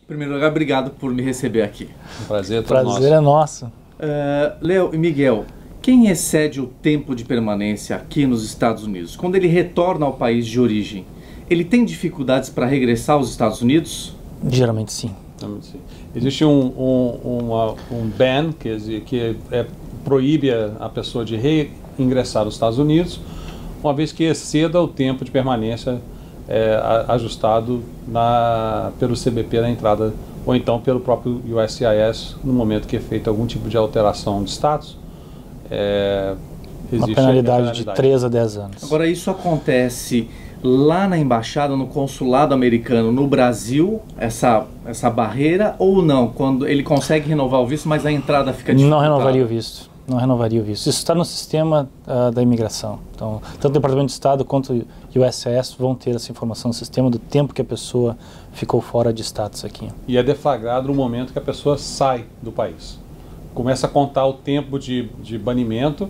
Em primeiro lugar, obrigado por me receber aqui. Um prazer, Prazer é nosso. Léo e Miguel, quem excede o tempo de permanência aqui nos Estados Unidos, quando ele retorna ao país de origem, ele tem dificuldades para regressar aos Estados Unidos? Geralmente sim. Existe um ban que proíbe a pessoa de reingressar aos Estados Unidos, uma vez que exceda o tempo de permanência ajustado pelo CBP na entrada, ou então pelo próprio USCIS no momento que é feita algum tipo de alteração de status. Uma penalidade de 3 a 10 anos. Agora, isso acontece lá na embaixada, no consulado americano, no Brasil, essa barreira, ou não? Quando ele consegue renovar o visto, mas a entrada fica dificultada? Não renovaria o visto. Não renovaria o visto. Isso está no sistema da imigração. Então, tanto o Departamento de Estado quanto o USCIS vão ter essa informação no sistema do tempo que a pessoa ficou fora de status aqui. E é deflagrado no momento que a pessoa sai do país. Começa a contar o tempo de banimento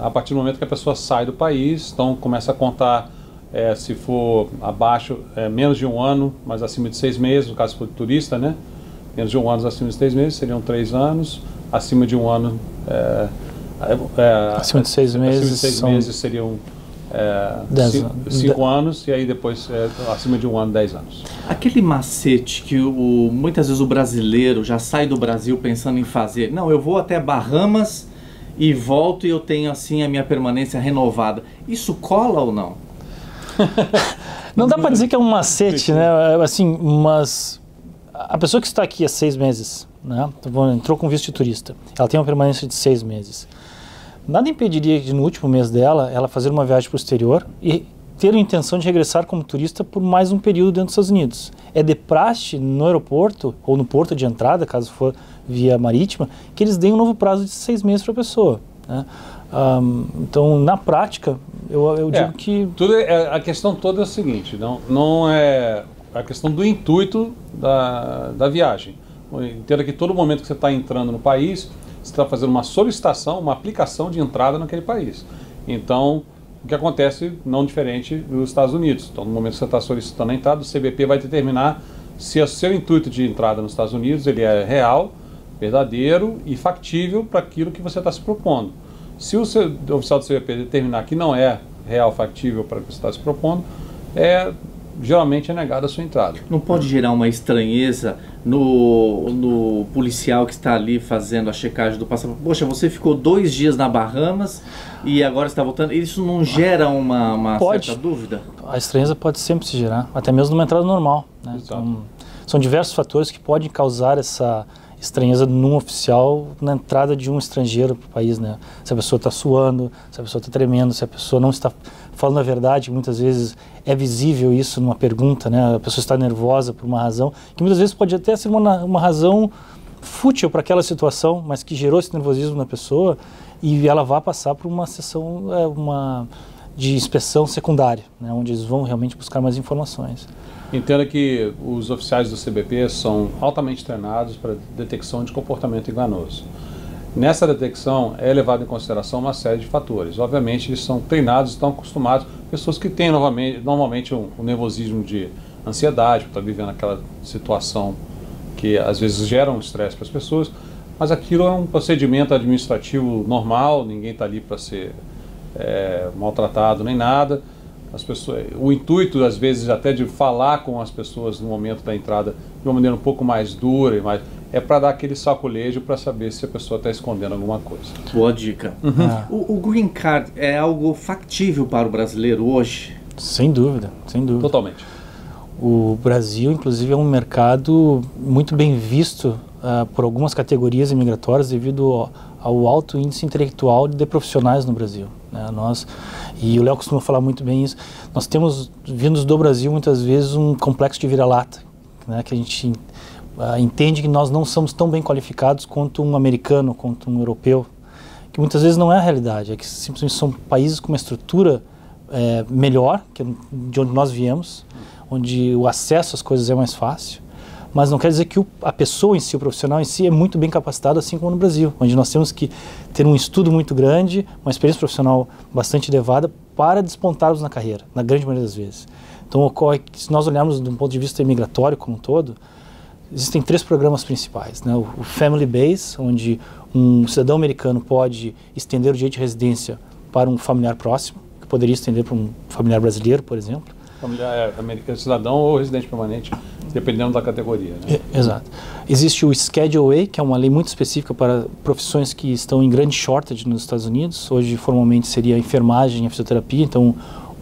a partir do momento que a pessoa sai do país. Então começa a contar se for abaixo, menos de 1 ano, mas acima de 6 meses, no caso for turista, né? Menos de 1 ano, acima de 6 meses, seriam 3 anos. Acima de 1 ano, acima de 6 meses seriam 5 anos, e aí depois acima de 1 ano, 10 anos. Aquele macete que muitas vezes o brasileiro já sai do Brasil pensando em fazer, não, eu vou até Bahamas e volto e eu tenho assim a minha permanência renovada. Isso cola ou não? Não dá para dizer que é um macete, né? Assim, mas a pessoa que está aqui há 6 meses, né? Entrou com visto de turista, ela tem uma permanência de 6 meses. Nada impediria de no último mês dela, ela fazer uma viagem para o exterior e ter a intenção de regressar como turista por mais um período dentro dos Estados Unidos. É de praxe no aeroporto ou no porto de entrada, caso for via marítima, que eles deem um novo prazo de 6 meses para a pessoa, né? Então, na prática, eu digo que... A questão toda é a seguinte, não é a questão do intuito da viagem. Entenda que todo momento que você está entrando no país, você está fazendo uma solicitação, uma aplicação de entrada naquele país. Então, o que acontece não diferente dos Estados Unidos. Então, no momento que você está solicitando a entrada, o CBP vai determinar se o seu intuito de entrada nos Estados Unidos ele é real, verdadeiro e factível para aquilo que você está se propondo. Se o oficial do CBP determinar que não é real, factível para o que você está se propondo, geralmente é negada a sua entrada. Não pode gerar uma estranheza no policial que está ali fazendo a checagem do passaporte? Poxa, você ficou 2 dias na Bahamas e agora está voltando. Isso não gera uma certa dúvida? A estranheza pode sempre se gerar, até mesmo numa entrada normal, né? Então, são diversos fatores que podem causar essa estranheza num oficial na entrada de um estrangeiro para o país, né? Se a pessoa está suando, se a pessoa está tremendo, se a pessoa não está falando a verdade, muitas vezes é visível isso numa pergunta, né? A pessoa está nervosa por uma razão, que muitas vezes pode até ser uma razão fútil para aquela situação, mas que gerou esse nervosismo na pessoa e ela vai passar por uma sessão de inspeção secundária, né? Onde eles vão realmente buscar mais informações. Entenda que os oficiais do CBP são altamente treinados para detecção de comportamento enganoso. Nessa detecção é levado em consideração uma série de fatores. Obviamente eles são treinados, estão acostumados, pessoas que têm normalmente um nervosismo de ansiedade, por estar vivendo aquela situação que às vezes gera um estresse para as pessoas, mas aquilo é um procedimento administrativo normal, ninguém está ali para ser maltratado nem nada. O intuito, às vezes, até de falar com as pessoas no momento da entrada de uma maneira um pouco mais dura, é para dar aquele sacolejo para saber se a pessoa está escondendo alguma coisa. Boa dica. O Green Card é algo factível para o brasileiro hoje? Sem dúvida, sem dúvida. Totalmente. O Brasil, inclusive, é um mercado muito bem visto por algumas categorias imigratórias devido ao alto índice intelectual de profissionais no Brasil, né? E o Léo costuma falar muito bem isso, nós temos, vindos do Brasil, muitas vezes um complexo de vira-lata, né? Que a gente entende que nós não somos tão bem qualificados quanto um americano, quanto um europeu, que muitas vezes não é a realidade, é que simplesmente são países com uma estrutura melhor, que de onde nós viemos, onde o acesso às coisas é mais fácil, mas não quer dizer que a pessoa em si, o profissional em si, é muito bem capacitado, assim como no Brasil, onde nós temos que ter um estudo muito grande, uma experiência profissional bastante elevada para despontarmos na carreira, na grande maioria das vezes. Então, ocorre que, se nós olharmos de um ponto de vista imigratório como um todo, existem 3 programas principais, né? O Family Base, onde um cidadão americano pode estender o direito de residência para um familiar próximo, que poderia estender para um familiar brasileiro, por exemplo. Familiar americano, cidadão ou residente permanente, dependendo da categoria, né? Exato. Existe o Schedule A, que é uma lei muito específica para profissões que estão em grande shortage nos Estados Unidos. Hoje, formalmente, seria a enfermagem e a fisioterapia. Então,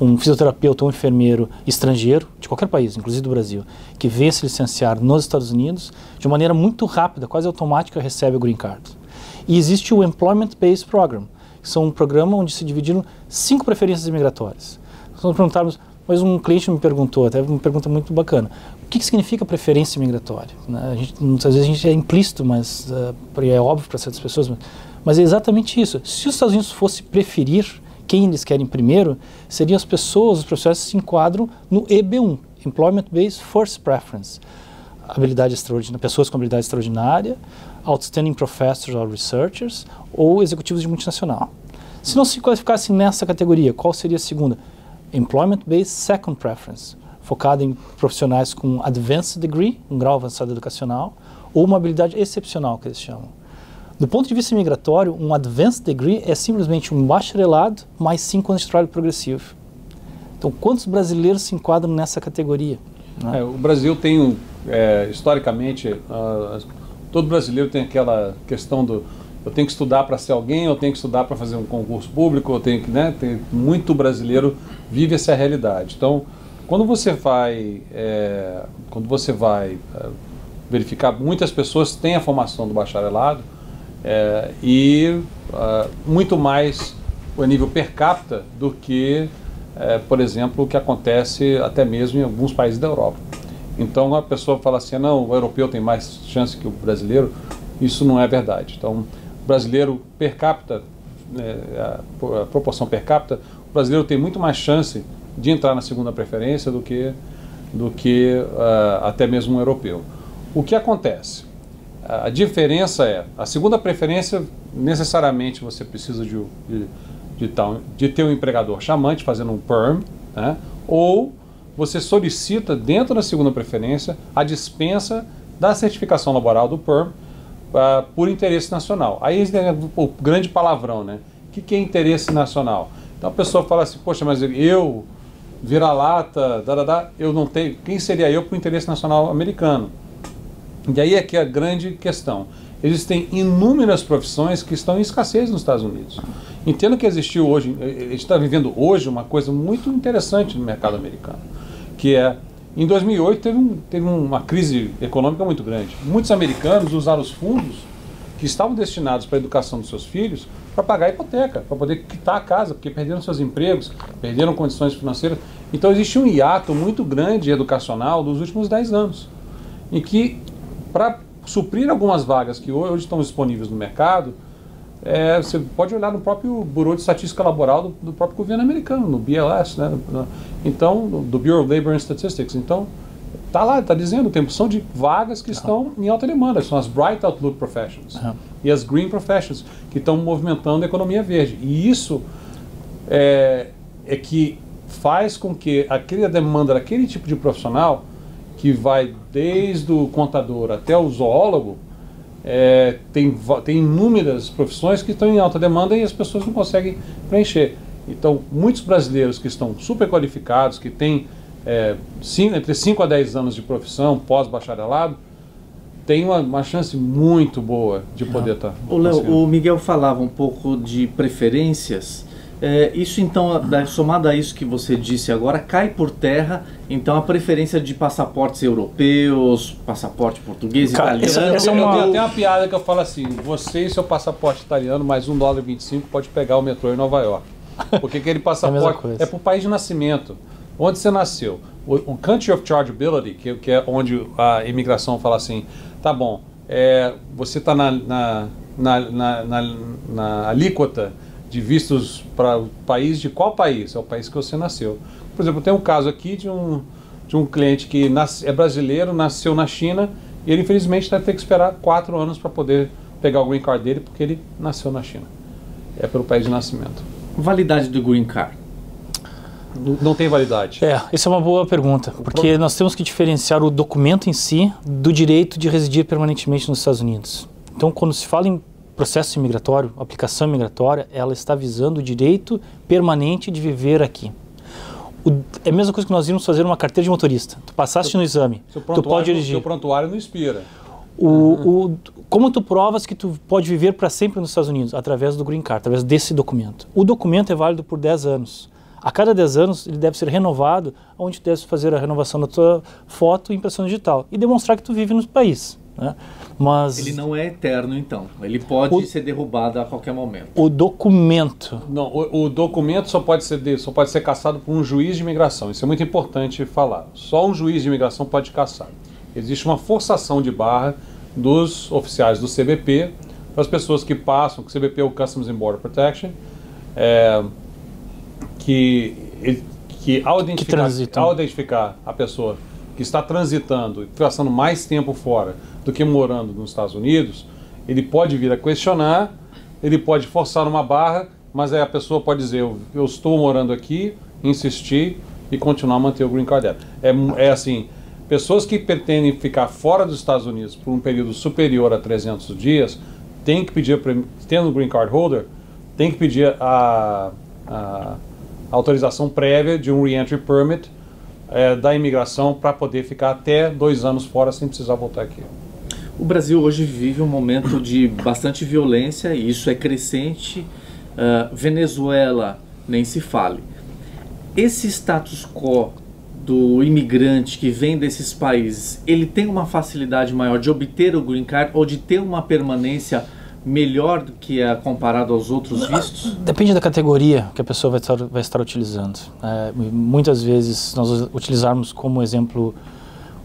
um fisioterapeuta ou um enfermeiro estrangeiro, de qualquer país, inclusive do Brasil, que venha se licenciar nos Estados Unidos, de maneira muito rápida, quase automática, recebe o Green Card. E existe o Employment Based Program, que são um programa onde se dividiram 5 preferências imigratórias. Nós perguntarmos, mas um cliente me perguntou, até uma pergunta muito bacana, o que significa preferência imigratória? Né? Muitas vezes a gente é implícito, mas é óbvio para certas pessoas, mas é exatamente isso. Se os Estados Unidos fosse preferir quem eles querem primeiro, seriam as pessoas, os profissionais que se enquadram no EB1, Employment Based First Preference. Habilidade extraordinária, pessoas com habilidade extraordinária, Outstanding Professors or Researchers, ou executivos de multinacional. Se não se qualificasse nessa categoria, qual seria a segunda? Employment Based Second Preference, focada em profissionais com Advanced Degree, um grau avançado educacional, ou uma habilidade excepcional, que eles chamam. Do ponto de vista migratório, um Advanced Degree é simplesmente um bacharelado mais 5 anos de trabalho progressivo. Então, quantos brasileiros se enquadram nessa categoria? Né? O Brasil tem, historicamente, todo brasileiro tem aquela questão do eu tenho que estudar para ser alguém, eu tenho que estudar para fazer um concurso público, eu tenho que, né, muito brasileiro vive essa realidade. Então, quando você vai verificar, muitas pessoas têm a formação do bacharelado, muito mais o nível per capita do que, por exemplo, o que acontece até mesmo em alguns países da Europa. Então a pessoa fala assim, não, o europeu tem mais chance que o brasileiro. Isso não é verdade. Então o brasileiro per capita, a proporção per capita, o brasileiro tem muito mais chance de entrar na segunda preferência do que até mesmo um europeu. O que acontece? A diferença é, a segunda preferência, necessariamente você precisa de ter um empregador chamante fazendo um PERM, né? Ou você solicita dentro da segunda preferência a dispensa da certificação laboral do PERM por interesse nacional. Aí é o grande palavrão, né? O que é interesse nacional? Então a pessoa fala assim, poxa, mas eu, vira-lata, eu não tenho, quem seria eu para o interesse nacional americano? E aí é que é a grande questão. Existem inúmeras profissões que estão em escassez nos Estados Unidos. Entendo que existiu hoje, a gente está vivendo hoje uma coisa muito interessante no mercado americano, que é, em 2008 teve uma crise econômica muito grande. Muitos americanos usaram os fundos que estavam destinados para a educação dos seus filhos para pagar a hipoteca, para poder quitar a casa, porque perderam seus empregos, perderam condições financeiras. Então existe um hiato muito grande educacional dos últimos 10 anos, em que, para suprir algumas vagas que hoje estão disponíveis no mercado, você pode olhar no próprio Bureau de Estatística Laboral do próprio governo americano, no BLS, né? Então, do Bureau of Labor and Statistics. Então, está lá, está dizendo, tem opção de vagas que estão em alta demanda, são as Bright Outlook Professions e as Green Professions, que estão movimentando a economia verde. E isso é que faz com que aquela demanda daquele tipo de profissional, que vai desde o contador até o zoólogo, tem inúmeras profissões que estão em alta demanda e as pessoas não conseguem preencher. Então, muitos brasileiros que estão super qualificados, que têm entre 5 a 10 anos de profissão, pós-bacharelado, têm uma chance muito boa de poder estar... O Miguel falava um pouco de preferências. Isso então, somado a isso que você disse agora, cai por terra então a preferência de passaportes europeus, passaporte português, italiano. Eu tenho até uma piada que eu falo assim, você e seu passaporte italiano mais $1,25 pode pegar o metrô em Nova York. Porque aquele passaporte é para o país de nascimento, onde você nasceu. O Country of Chargeability, que é onde a imigração fala assim, tá bom, você está na alíquota de vistos para o país, de qual país? É o país que você nasceu. Por exemplo, tem um caso aqui de um cliente que é brasileiro, nasceu na China, e ele infelizmente vai ter que esperar 4 anos para poder pegar o Green Card dele, porque ele nasceu na China. É pelo país de nascimento. Validade do Green Card? não tem validade? Essa é uma boa pergunta, porque nós temos que diferenciar o documento em si do direito de residir permanentemente nos Estados Unidos. Então, quando se fala em processo imigratório, aplicação migratória, ela está visando o direito permanente de viver aqui. É a mesma coisa que nós íamos fazer uma carteira de motorista. Tu passaste no exame, tu pode dirigir. Seu prontuário não expira. Como tu provas que tu pode viver para sempre nos Estados Unidos? Através do Green Card, através desse documento. O documento é válido por 10 anos. A cada 10 anos ele deve ser renovado, onde tu deve fazer a renovação da tua foto e impressão digital e demonstrar que tu vive no país, né? Mas ele não é eterno, então. Ele pode ser derrubado a qualquer momento. O documento... Não, o documento só pode ser cassado por um juiz de imigração. Isso é muito importante falar. Só um juiz de imigração pode cassar. Existe uma forçação de barra dos oficiais do CBP para as pessoas que passam, que o CBP é o Customs and Border Protection, que ao identificar a pessoa que está transitando e passando mais tempo fora do que morando nos Estados Unidos, ele pode vir a questionar, ele pode forçar uma barra, mas aí a pessoa pode dizer, eu estou morando aqui, insistir e continuar a manter o Green Card. É assim, pessoas que pretendem ficar fora dos Estados Unidos por um período superior a 300 dias, tem que pedir, tendo o Green Card Holder, tem que pedir a autorização prévia de um Re-Entry Permit da imigração para poder ficar até 2 anos fora sem precisar voltar aqui. O Brasil hoje vive um momento de bastante violência e isso é crescente. Venezuela, nem se fale. Esse status quo do imigrante que vem desses países, ele tem uma facilidade maior de obter o Green Card ou de ter uma permanência melhor do que comparado aos outros vistos? Depende da categoria que a pessoa vai estar utilizando. Muitas vezes nós utilizarmos como exemplo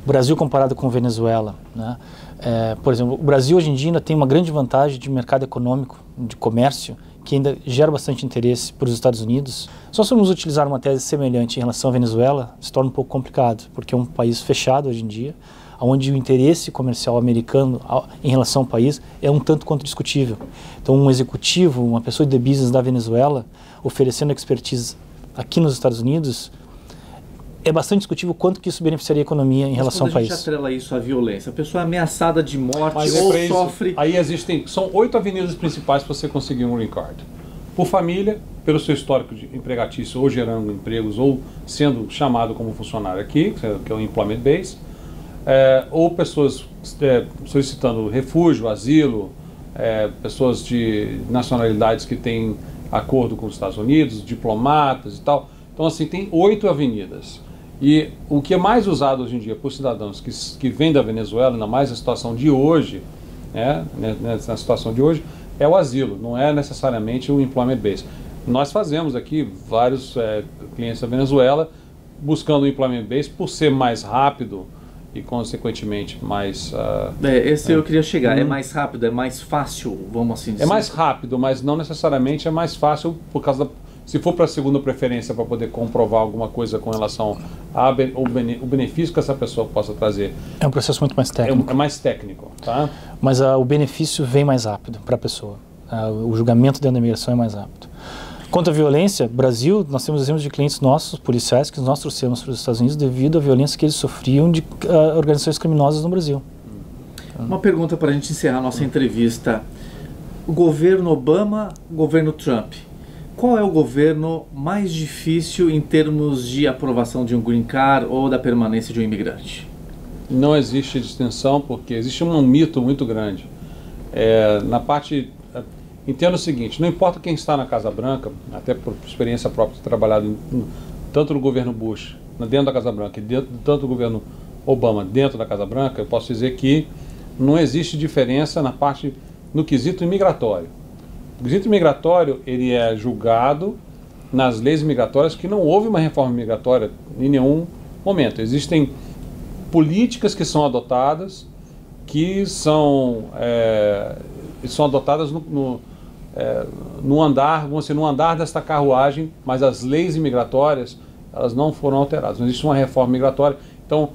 o Brasil comparado com Venezuela, né? Por exemplo, o Brasil hoje em dia ainda tem uma grande vantagem de mercado econômico, de comércio, que ainda gera bastante interesse para os Estados Unidos. Se nós formos utilizar uma tese semelhante em relação à Venezuela, se torna um pouco complicado, porque é um país fechado hoje em dia, onde o interesse comercial americano em relação ao país é um tanto quanto discutível. Então, um executivo, uma pessoa de business da Venezuela, oferecendo expertise aqui nos Estados Unidos, é bastante discutível quanto que isso beneficiaria a economia em relação ao país. Mas quando a gente atrela isso à violência, a pessoa é ameaçada de morte ou sofre... Aí são 8 avenidas principais para você conseguir um Green Card. Por família, pelo seu histórico de empregatício, ou gerando empregos, ou sendo chamado como funcionário aqui, que é o Employment Base, ou pessoas solicitando refúgio, asilo, pessoas de nacionalidades que têm acordo com os Estados Unidos, diplomatas e tal. Então, assim, tem 8 avenidas. E o que é mais usado hoje em dia por cidadãos que vêm da Venezuela, ainda mais na situação de hoje, na situação de hoje, é o asilo, não é necessariamente o Employment Base. Nós fazemos aqui vários clientes da Venezuela buscando o Employment Base por ser mais rápido e, consequentemente, mais... eu queria chegar. É mais rápido, é mais fácil, vamos assim dizer? É mais rápido, mas não necessariamente é mais fácil por causa da... Se for para a segunda preferência para poder comprovar alguma coisa com relação ao benefício que essa pessoa possa trazer. É um processo muito mais técnico. É mais técnico, tá? Mas o benefício vem mais rápido para a pessoa. O julgamento dentro da imigração é mais rápido. Quanto à violência, Brasil, nós temos exemplos de clientes nossos, policiais, que nós trouxemos para os Estados Unidos devido à violência que eles sofriam de organizações criminosas no Brasil. Uma pergunta para a gente encerrar a nossa entrevista. O governo Obama, o governo Trump, qual é o governo mais difícil em termos de aprovação de um Green Card ou da permanência de um imigrante? Não existe distinção, porque existe um mito muito grande. Entenda o seguinte, não importa quem está na Casa Branca, até por experiência própria de ter trabalhado tanto no governo Bush, dentro da Casa Branca, e tanto no governo Obama, dentro da Casa Branca, eu posso dizer que não existe diferença no quesito imigratório. O quesito migratório, ele é julgado nas leis migratórias que não houve uma reforma migratória em nenhum momento. Existem políticas que são adotadas, que são adotadas no andar desta carruagem, mas as leis imigratórias, elas não foram alteradas. Não existe uma reforma migratória. Então,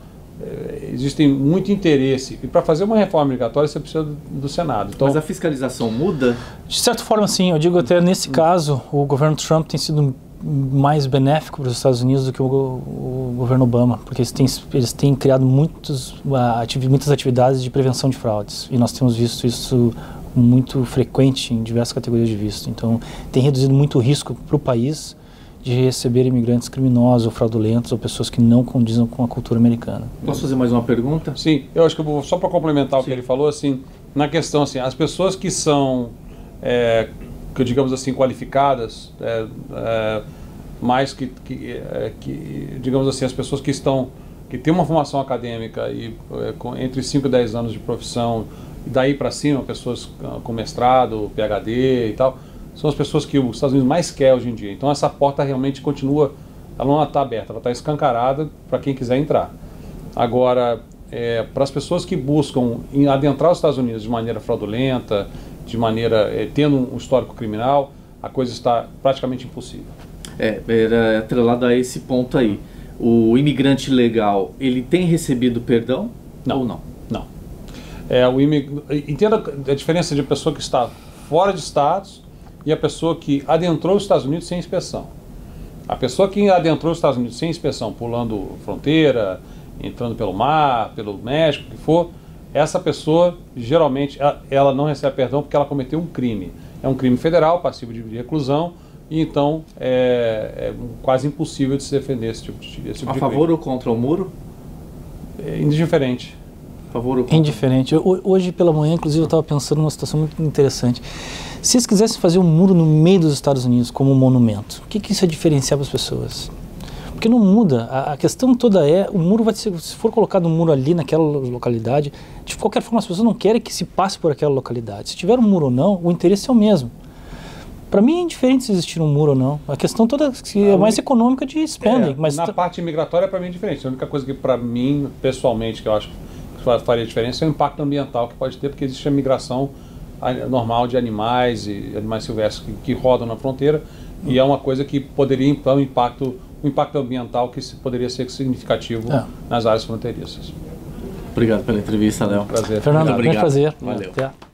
existe muito interesse. E para fazer uma reforma migratória, você precisa do Senado. Então, mas a fiscalização muda? De certa forma, sim. Eu digo até nesse caso, o governo Trump tem sido mais benéfico para os Estados Unidos do que o governo Obama, porque eles têm criado muitas atividades de prevenção de fraudes, e nós temos visto isso muito frequente em diversas categorias de visto. Então, tem reduzido muito o risco para o país de receber imigrantes criminosos ou fraudulentos ou pessoas que não condizem com a cultura americana. Posso fazer mais uma pergunta? Sim, eu acho que eu vou, só para complementar o que ele falou, assim, na questão, assim, as pessoas que são, que digamos assim, qualificadas, mais que digamos assim, as pessoas que têm uma formação acadêmica e entre 5 e 10 anos de profissão, e daí para cima, pessoas com mestrado, PhD e tal, são as pessoas que os Estados Unidos mais querem hoje em dia. Então essa porta realmente continua, ela não está aberta, ela está escancarada para quem quiser entrar. Agora, para as pessoas que buscam adentrar os Estados Unidos de maneira fraudulenta, de maneira tendo um histórico criminal, a coisa está praticamente impossível. Era atrelado a esse ponto aí. O imigrante legal, ele tem recebido perdão ou não? Não. Entenda a diferença de pessoa que está fora de Estados e a pessoa que adentrou os Estados Unidos sem inspeção. A pessoa que adentrou os Estados Unidos sem inspeção, pulando fronteira, entrando pelo mar, pelo México, o que for, essa pessoa, geralmente, ela não recebe perdão porque ela cometeu um crime. É um crime federal, passivo de reclusão, e então é quase impossível de se defender esse tipo de crime. A favor ou contra o muro? Indiferente. A favor ou contra? Indiferente. Hoje pela manhã, inclusive, eu estava pensando numa situação muito interessante. Se eles quisessem fazer um muro no meio dos Estados Unidos como um monumento, o que isso ia diferenciar para as pessoas? Porque não muda. A questão toda o muro vai ser, se for colocado um muro ali naquela localidade, de qualquer forma as pessoas não querem que se passe por aquela localidade. Se tiver um muro ou não, o interesse é o mesmo. Para mim é indiferente se existir um muro ou não. A questão toda é mais econômica de spending. Mas na parte migratória, para mim é diferente. A única coisa que para mim, pessoalmente, que eu acho que faria diferença é o impacto ambiental que pode ter, porque existe a migração normal de animais e animais silvestres que rodam na fronteira, e é uma coisa que poderia então um impacto ambiental que poderia ser significativo nas áreas fronteiriças. Obrigado pela entrevista, Léo. Prazer. Fernando, obrigado. Prazer. Valeu. Até.